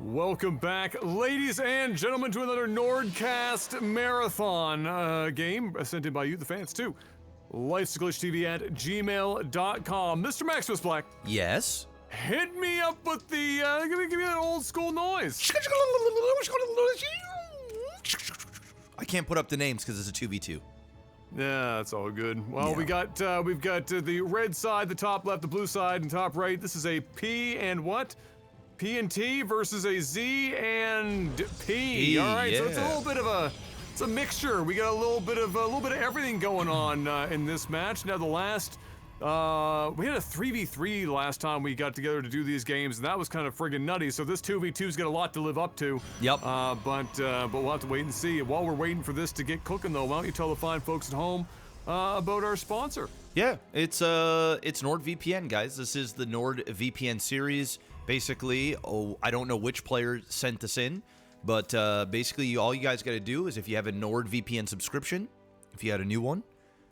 Welcome back, ladies and gentlemen, to another Nordcast Marathon game sent in by you, the fans, too. Lifesaglitchtv at gmail.com. Mr. Maximus Black. Yes? Hit me up with the, give me that old school noise. I can't put up the names because it's a 2v2. Yeah, that's all good. Well, Yeah. we've got the red side, the top left, the blue side, and top right. This is a P and what? P and T versus a Z and P. All right, so it's a little bit of it's a mixture. We got a little bit of everything going on in this match. Now the last, we had a 3v3 last time we got together to do these games, and that was kind of friggin' nutty. So this 2v2's got a lot to live up to. Yep. But we'll have to wait and see. While we're waiting for this to get cooking, though, why don't you tell the fine folks at home about our sponsor? Yeah, it's NordVPN, guys. This is the NordVPN series. Basically, I don't know which player sent this in, but basically all you guys got to do is if you have a NordVPN subscription, if you had a new one,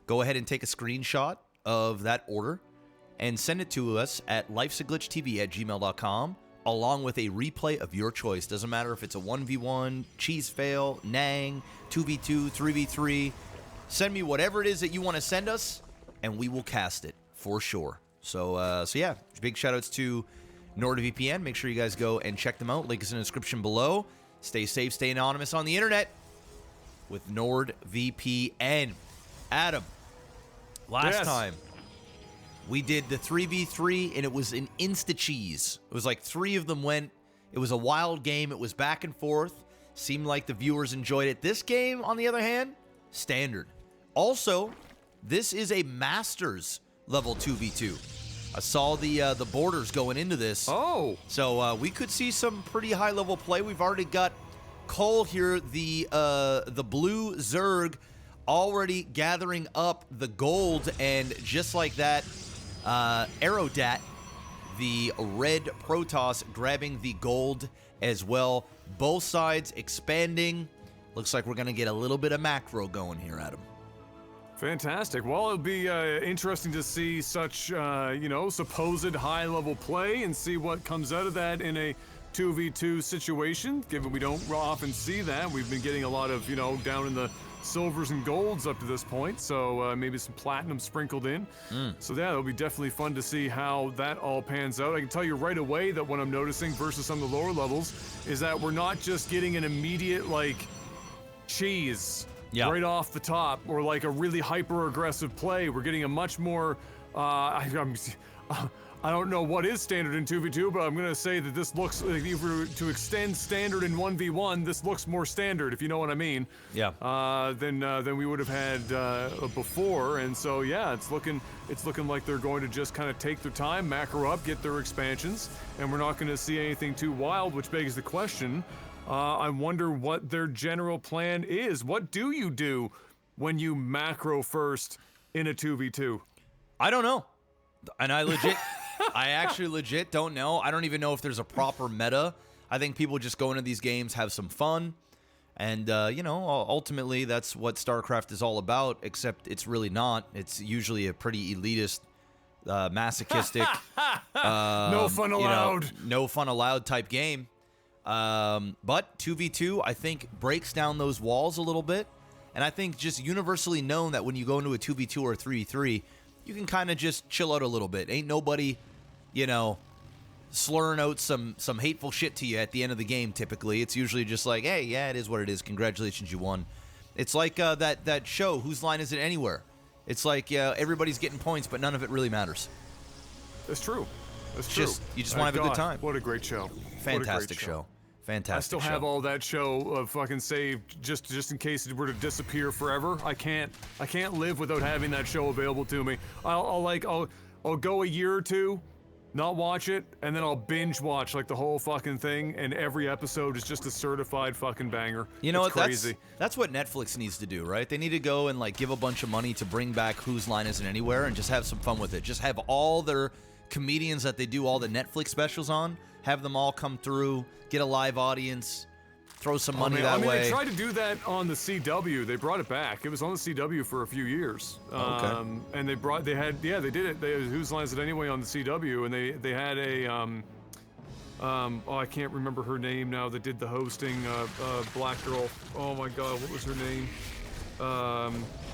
go ahead and take a screenshot of that order and send it to us at lifesaglitchtv at gmail.com along with a replay of your choice. Doesn't matter if it's a 1v1, cheese fail, Nang, 2v2, 3v3. Send me whatever it is that you want to send us, and we will cast it for sure. So yeah, big shout outs to NordVPN. Make sure you guys go and check them out. Link is in the description below. Stay safe, stay anonymous on the internet with NordVPN. Adam, last time we did the 3v3 and it was an insta-cheese. It was like 3 of them went. It was a wild game. It was back and forth. Seemed like the viewers enjoyed it. This game, on the other hand, standard. Also, this is a Masters level 2v2. I saw the borders going into this. Oh. So we could see some pretty high-level play. We've already got Cole here, the blue Zerg, already gathering up the gold. And just like that, Aerodat, the red Protoss, grabbing the gold as well. Both sides expanding. Looks like we're going to get a little bit of macro going here, Adam. Fantastic. Well, it'll be interesting to see such, supposed high-level play and see what comes out of that in a 2v2 situation, given we don't often see that. We've been getting a lot of, down in the silvers and golds up to this point, so maybe some platinum sprinkled in. So yeah, it'll be definitely fun to see how that all pans out. I can tell you right away that what I'm noticing versus some of the lower levels is that we're not just getting an immediate, cheese right off the top, or like a really hyper-aggressive play. We're getting a much more, I don't know what is standard in 2v2, but I'm going to say that this looks, if we were to extend standard in 1v1, this looks more standard, if you know what I mean. Yeah. Than we would have had before, and so yeah, it's looking like they're going to just kind of take their time, macro up, get their expansions, and we're not going to see anything too wild, which begs the question, I wonder what their general plan is. What do you do when you macro first in a 2v2? I don't know. And I actually legit don't know. I don't even know if there's a proper meta. I think people just go into these games, have some fun, and, ultimately that's what StarCraft is all about, except it's really not. It's usually a pretty elitist, masochistic, no fun allowed. No fun allowed type game. But 2v2, I think, breaks down those walls a little bit. And I think just universally known that when you go into a 2v2 or a 3v3, you can kind of just chill out a little bit. Ain't nobody, slurring out some hateful shit to you at the end of the game, typically. It's usually just like, hey, yeah, it is what it is. Congratulations, you won. It's like that show, Whose Line Is It Anywhere? It's like everybody's getting points, but none of it really matters. That's true. That's true. You just want to have a good time. What a great show. Fantastic show. Fantastic. I still have all that show fucking saved just in case it were to disappear forever. I can't live without having that show available to me. I'll go a year or two, not watch it, and then I'll binge watch the whole fucking thing, and every episode is just a certified fucking banger. You know it's what? Crazy. That's what Netflix needs to do, right? They need to go and give a bunch of money to bring back Whose Line Isn't Anywhere and just have some fun with it. Just have all their comedians that they do all the Netflix specials on, have them all come through, get a live audience, throw some money that way. They tried to do that on the CW. They brought it back. It was on the CW for a few years. Okay. And they did it. Whose Line Is It Anyway on the CW, and they had a Oh, I can't remember her name now that did the hosting, black girl. Oh my god, what was her name?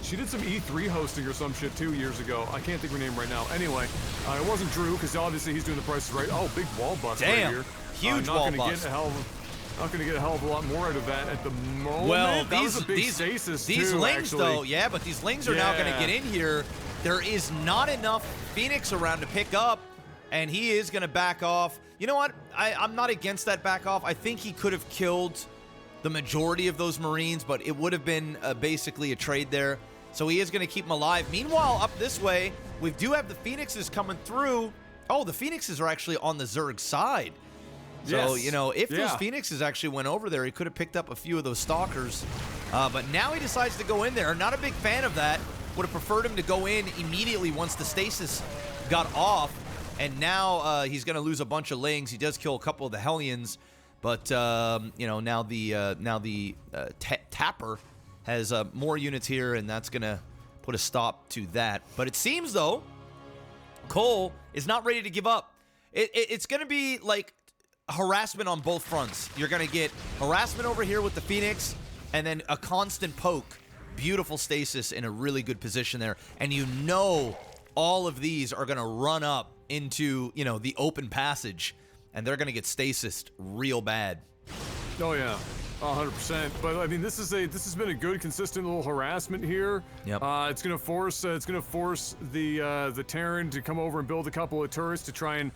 She did some E3 hosting or some shit 2 years ago. I can't think of her name right now. Anyway, it wasn't Drew, because obviously he's doing the prices right. Oh, big wall bust right here. Huge wall bust. Not gonna get a hell of a lot more out of that at the moment. Well, that was a big stasis these too, lings actually. though, yeah, but these lings are now gonna get in here. There is not enough Phoenix around to pick up, and he is gonna back off. You know what? I'm not against that back off. I think he could have killed the majority of those Marines, but it would have been basically a trade there. So he is going to keep them alive. Meanwhile, up this way, we do have the Phoenixes coming through. Oh, the Phoenixes are actually on the Zerg side. So, you know, if those Phoenixes actually went over there, he could have picked up a few of those Stalkers. But now he decides to go in there. Not a big fan of that. Would have preferred him to go in immediately once the stasis got off. And now he's going to lose a bunch of lings. He does kill a couple of the Hellions. But, you know, now the Tapper has more units here, and that's going to put a stop to that. But it seems, though, Cole is not ready to give up. It's going to be, like, harassment on both fronts. You're going to get harassment over here with the Phoenix, and then a constant poke. Beautiful stasis in a really good position there. And you know all of these are going to run up into, you know, the open passage, and they're going to get stasis real bad. Oh, yeah. 100%. But I mean, this has been a good, consistent little harassment here. Yep. It's gonna force the Terran to come over and build a couple of turrets to try and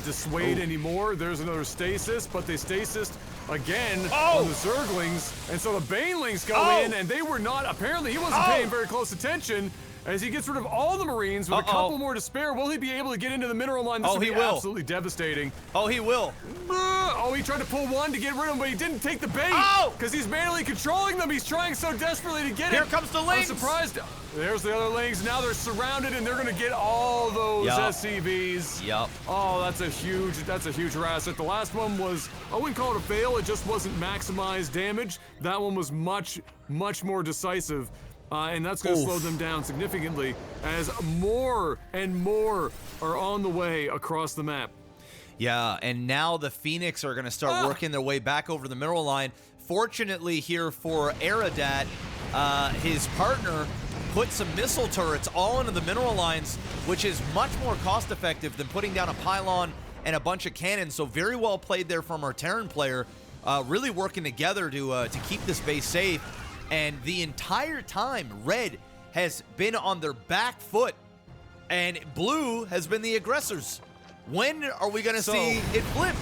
dissuade any more. There's another stasis, but they stasised again on the Zerglings, and so the Banelings go in, and they were not. Apparently, he wasn't paying very close attention. As he gets rid of all the Marines with a couple more to spare, will he be able to get into the mineral line? This will be absolutely devastating. Oh, he will. Oh, he tried to pull one to get rid of him, but he didn't take the bait. Because he's manually controlling them. He's trying so desperately to get it. Here comes the lings. I'm surprised. There's the other lings. Now they're surrounded, and they're going to get all those SCVs. Yep. Oh, that's a huge harassment. The last one was, I wouldn't call it a fail. It just wasn't maximized damage. That one was much, much more decisive. And that's going to slow them down significantly as more and more are on the way across the map. Yeah, and now the Phoenix are going to start working their way back over the mineral line. Fortunately here for Aradat, his partner put some missile turrets all into the mineral lines, which is much more cost-effective than putting down a pylon and a bunch of cannons. So very well played there from our Terran player, really working together to keep this base safe. And the entire time, Red has been on their back foot, and Blue has been the aggressors. When are we going to see it flip?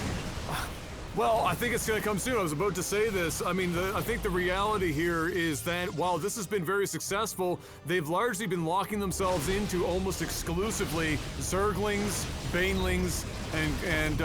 Well, I think it's going to come soon. I was about to say this. I mean, I think the reality here is that while this has been very successful, they've largely been locking themselves into almost exclusively Zerglings, Banelings, and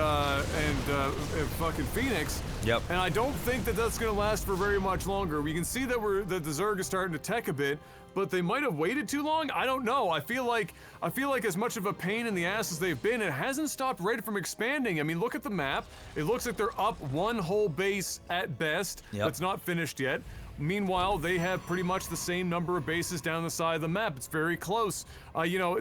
fucking Phoenix. Yep. And I don't think that that's going to last for very much longer. We can see that the Zerg is starting to tech a bit, but they might have waited too long. I don't know. I feel like as much of a pain in the ass as they've been, it hasn't stopped Red from expanding. I mean, look at the map. It looks like they're up one whole base at best. Yep. That's not finished yet. Meanwhile, they have pretty much the same number of bases down the side of the map. It's very close. You know,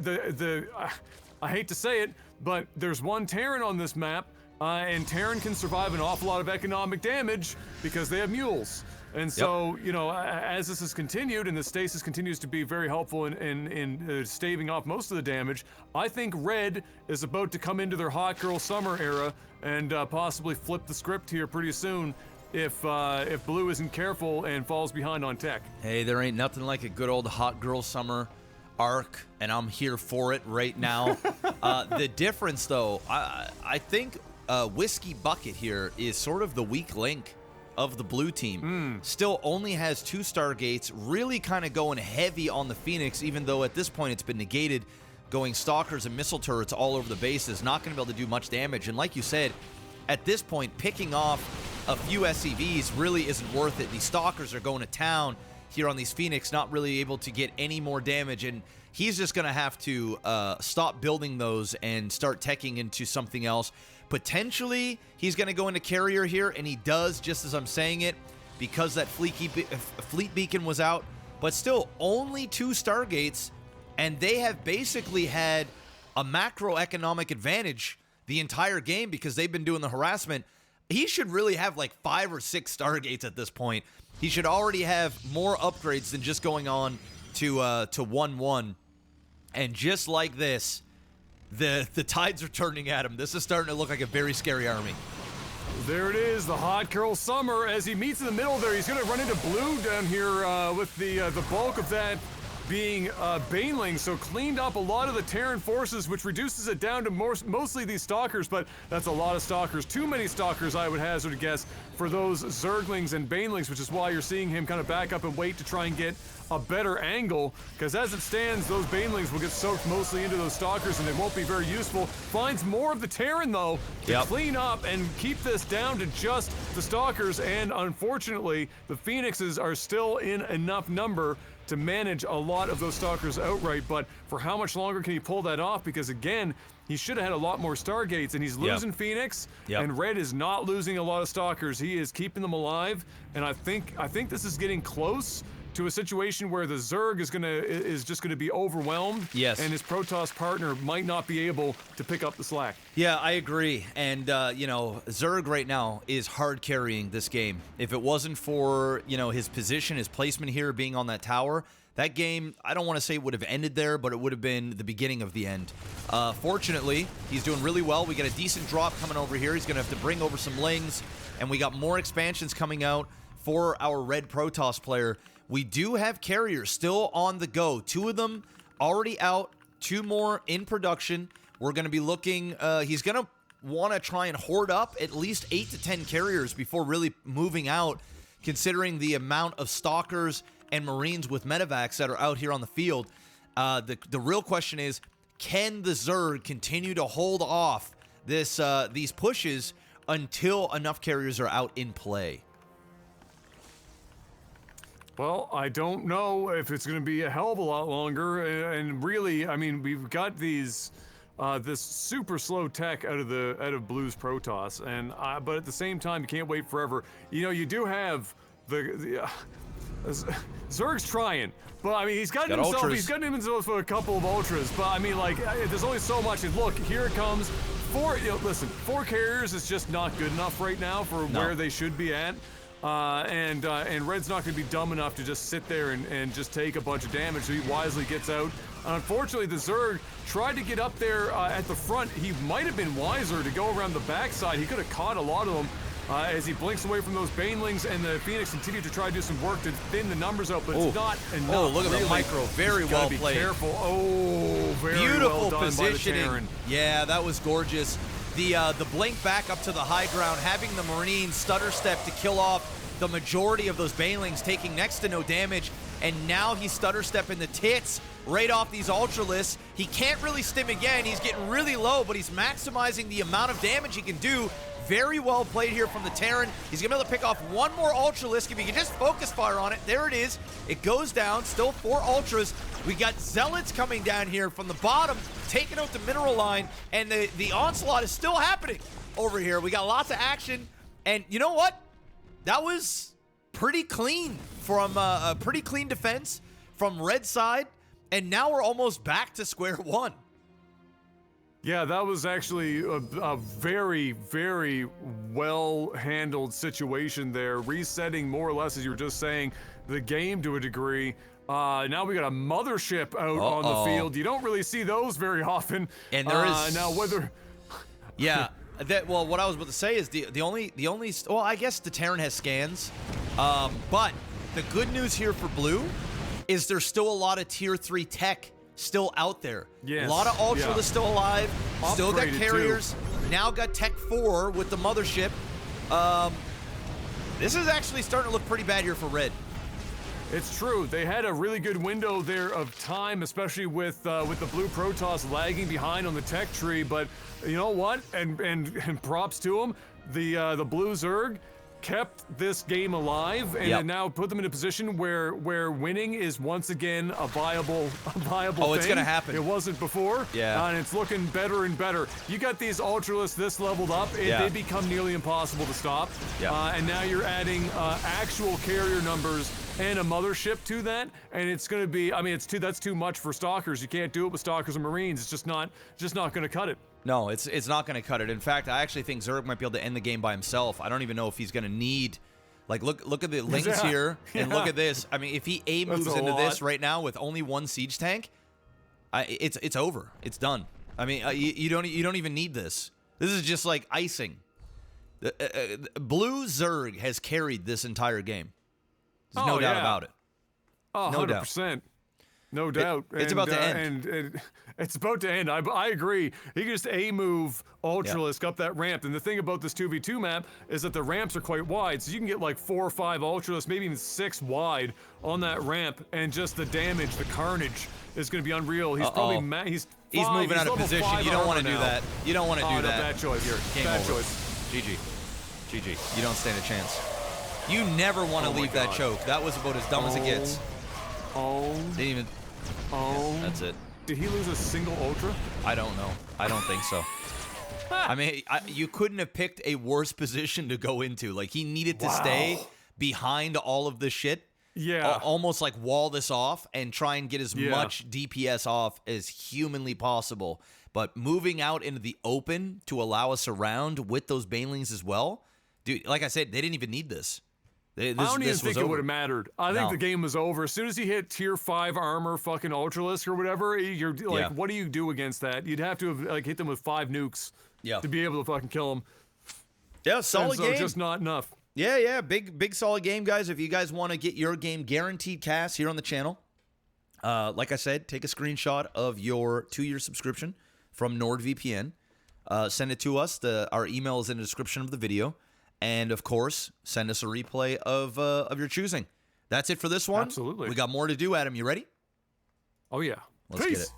I hate to say it, but there's one Terran on this map, and Terran can survive an awful lot of economic damage because they have mules. And so, you know, as this has continued and the stasis continues to be very helpful in staving off most of the damage, I think Red is about to come into their hot girl summer era and possibly flip the script here pretty soon if Blue isn't careful and falls behind on tech. Hey, there ain't nothing like a good old hot girl summer arc, and I'm here for it right now. The difference, though, I think Whiskey Bucket here is sort of the weak link of the blue team. Still only has 2 Stargates, really kind of going heavy on the Phoenix, even though at this point it's been negated, going Stalkers and missile turrets all over the bases, not going to be able to do much damage. And like you said, at this point, picking off a few SCVs really isn't worth it. These Stalkers are going to town here on these Phoenix, not really able to get any more damage, and he's just going to have to stop building those and start teching into something else. Potentially, he's going to go into carrier here, and he does, just as I'm saying it, because that fleet beacon was out. But still, only 2 Stargates, and they have basically had a macroeconomic advantage the entire game because they've been doing the harassment. He should really have like 5 or 6 Stargates at this point. He should already have more upgrades than just going on to 1-1. And just like this, the tides are turning at him. This is starting to look like a very scary army. There it is, the Hot Girl Summer. As he meets in the middle there, he's going to run into Blue down here with the bulk of that being Baneling, so cleaned up a lot of the Terran forces, which reduces it down to mostly these Stalkers, but that's a lot of Stalkers. Too many Stalkers, I would hazard a guess, for those Zerglings and Banelings, which is why you're seeing him kind of back up and wait to try and get a better angle, because as it stands, those Banelings will get soaked mostly into those Stalkers and they won't be very useful. Finds more of the Terran, though, to clean up and keep this down to just the Stalkers, and unfortunately, the Phoenixes are still in enough number to manage a lot of those Stalkers outright, but for how much longer can he pull that off? Because again, he should have had a lot more Stargates, and he's losing Phoenix, and Red is not losing a lot of Stalkers. He is keeping them alive, and I think this is getting close to a situation where the Zerg is just gonna be overwhelmed. Yes. And his Protoss partner might not be able to pick up the slack. Yeah, I agree. And you know, Zerg right now is hard carrying this game. If it wasn't for, you know, his position, his placement here being on that tower, that game, I don't want to say would have ended there, but it would have been the beginning of the end. Fortunately, he's doing really well. We got a decent drop coming over here. He's gonna have to bring over some Lings, and we got more expansions coming out for our Red Protoss player. We do have carriers still on the go. 2 of them already out, 2 more in production. We're going to be looking, he's going to want to try and hoard up at least 8 to 10 carriers before really moving out, considering the amount of Stalkers and Marines with medevacs that are out here on the field. The real question is, can the Zerg continue to hold off these pushes until enough carriers are out in play? Well, I don't know if it's going to be a hell of a lot longer, and really, I mean, we've got these this super slow tech out of Blue's Protoss, and but at the same time, you can't wait forever. You know, you do have the Zerg's trying, but I mean, he's gotten himself a couple of ultras, but I mean, like, there's only so much. And look, here it comes. 4 carriers is just not good enough right now for where they should be at. And Red's not going to be dumb enough to just sit there and just take a bunch of damage, so he wisely gets out. Unfortunately, the Zerg tried to get up there at the front. He might have been wiser to go around the backside. He could have caught a lot of them as he blinks away from those Banelings, and the Phoenix continue to try to do some work to thin the numbers out, but it's not enough. Oh, look at the micro. Very well played. Be careful. Oh, very beautiful well done positioning. by the Terran. Yeah, that was gorgeous. The blink back up to the high ground, having the Marines stutter step to kill off the majority of those Banelings, taking next to no damage, and now he's stutter stepping the tits right off these Ultralists. He can't really stim again. He's getting really low, but he's maximizing the amount of damage he can do. Very well played here from the Terran. He's gonna be able to pick off 1 more Ultralisk if he can just focus fire on it. There it is. It goes down. Still 4 Ultras. We got Zealots coming down here from the bottom, taking out the mineral line, and the onslaught is still happening over here. We got lots of action, and you know what? That was pretty clean from a pretty clean defense from Red side, and now we're almost back to square one. Yeah, that was actually a very, very well-handled situation there, resetting more or less, as you were just saying, the game to a degree. Now we got a mothership out on the field. You don't really see those very often. And there is now whether. Yeah. Well, what I was about to say is the only well, I guess the Terran has scans, but the good news here for Blue is there's still a lot of tier 3 tech still out there. Yes. A lot of Ultra still alive, still got Upgraded, carriers, now got Tech 4 with the mothership. This is actually starting to look pretty bad here for Red. It's true. They had a really good window there of time, especially with the Blue Protoss lagging behind on the tech tree. But you know what? And props to them. The Blue Zerg kept this game alive and now put them in a position where winning is once again a viable thing. It's gonna happen. It wasn't before. Yeah. And it's looking better and better. You got these Ultralists this leveled up, they become nearly impossible to stop. Yeah. And now you're adding actual carrier numbers and a mothership to that, and it's going to be, I mean, that's too much for Stalkers. You can't do it with Stalkers and Marines. It's just not going to cut it. No, it's not going to cut it. In fact, I actually think Zerg might be able to end the game by himself. I don't even know if he's going to need... Like, look at the links here, and look at this. I mean, if he A moves into this right now with only one siege tank, it's over. It's done. I mean, you don't even need this. This is just like icing. Blue Zerg has carried this entire game. There's no doubt about it. Oh, no 100%. No doubt. It's about to end. And it's about to end. I agree. He can just A-move Ultralisk up that ramp. And the thing about this 2v2 map is that the ramps are quite wide. So you can get like 4 or 5 Ultralisks, maybe even 6 wide on that ramp. And just the damage, the carnage is going to be unreal. He's probably he's moving out of position. You don't want to do that. You don't want to do that. Bad choice here. Bad choice. GG. GG. You don't stand a chance. You never want to leave that choke. That was about as dumb as it gets. Didn't even... Yeah, that's it. Did he lose a single Ultra? I don't know. I don't think so. I mean, you couldn't have picked a worse position to go into. Like, he needed to stay behind all of this shit. Yeah. Almost like wall this off and try and get as much DPS off as humanly possible. But moving out into the open to allow us around with those banelings as well. Dude, like I said, they didn't even need this. I don't even think it would have mattered. I think the game was over. As soon as he hit tier 5 armor fucking Ultralisk or whatever, you're like, what do you do against that? You'd have to have like hit them with 5 nukes to be able to fucking kill him. Yeah, solid game. Just not enough. Yeah, big solid game, guys. If you guys want to get your game guaranteed cast here on the channel, like I said, take a screenshot of your 2-year subscription from NordVPN. Send it to us. Our email is in the description of the video. And, of course, send us a replay of your choosing. That's it for this one. Absolutely. We got more to do, Adam. You ready? Oh, yeah. Let's get it.